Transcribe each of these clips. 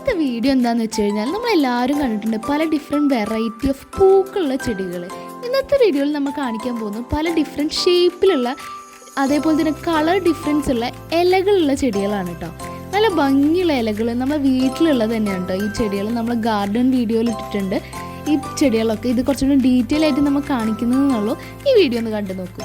ഇന്നത്തെ വീഡിയോ എന്താണെന്ന് വെച്ച് കഴിഞ്ഞാൽ നമ്മളെല്ലാവരും കണ്ടിട്ടുണ്ട് പല ഡിഫറെൻറ്റ് വെറൈറ്റി ഓഫ് പൂക്കളുള്ള ചെടികൾ. ഇന്നത്തെ വീഡിയോയിൽ നമ്മൾ കാണിക്കാൻ പോകുന്നു പല ഡിഫറെൻറ്റ് ഷേപ്പിലുള്ള അതേപോലെ തന്നെ കളർ ഡിഫറൻസ് ഉള്ള ഇലകളുള്ള ചെടികളാണ് കേട്ടോ. നല്ല ഭംഗിയുള്ള ഇലകൾ നമ്മുടെ വീട്ടിലുള്ളത് തന്നെയാണ് കേട്ടോ. ഈ ചെടികൾ നമ്മൾ ഗാർഡൻ വീഡിയോയിൽ ഇട്ടിട്ടുണ്ട്. ഈ ചെടികളൊക്കെ ഇത് കുറച്ചുകൂടി ഡീറ്റെയിൽ ആയിട്ട് നമ്മൾ കാണിക്കുന്നതെന്നുള്ളൂ. ഈ വീഡിയോ ഒന്ന് കണ്ടു നോക്കൂ.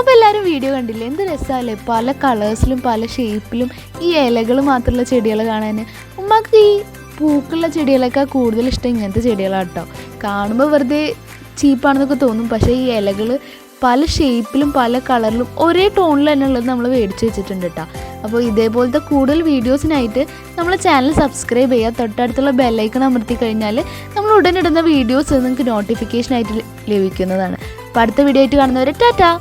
അപ്പോൾ എല്ലാവരും വീഡിയോ കണ്ടില്ലേ? എന്ത് രസമല്ലേ, പല കളേഴ്സിലും പല ഷേപ്പിലും ഈ ഇലകൾ മാത്രമുള്ള ചെടികൾ കാണാൻ. ഉമ്മക്ക് ഈ പൂക്കളുള്ള ചെടികളൊക്കെ കൂടുതൽ ഇഷ്ടം ഇങ്ങനത്തെ ചെടികളാണ് കേട്ടോ. കാണുമ്പോൾ വെറുതെ ചീപ്പാണെന്നൊക്കെ തോന്നും, പക്ഷേ ഈ ഇലകൾ പല ഷേപ്പിലും പല കളറിലും ഒരേ ടോണിൽ തന്നെ ഉള്ളത് നമ്മൾ മേടിച്ച് വെച്ചിട്ടുണ്ട് കേട്ടോ. അപ്പോൾ ഇതേപോലത്തെ കൂടുതൽ വീഡിയോസിനായിട്ട് നമ്മളെ ചാനൽ സബ്സ്ക്രൈബ് ചെയ്യുക. തൊട്ടടുത്തുള്ള ബെല്ലൈക്കൺ അമർത്തി കഴിഞ്ഞാൽ നമ്മൾ ഉടനിടുന്ന വീഡിയോസ് നിങ്ങൾക്ക് നോട്ടിഫിക്കേഷനായിട്ട് ലഭിക്കുന്നതാണ്. അപ്പോൾ അടുത്ത വീഡിയോ ആയിട്ട് കാണുന്നവരെ ടാറ്റാ.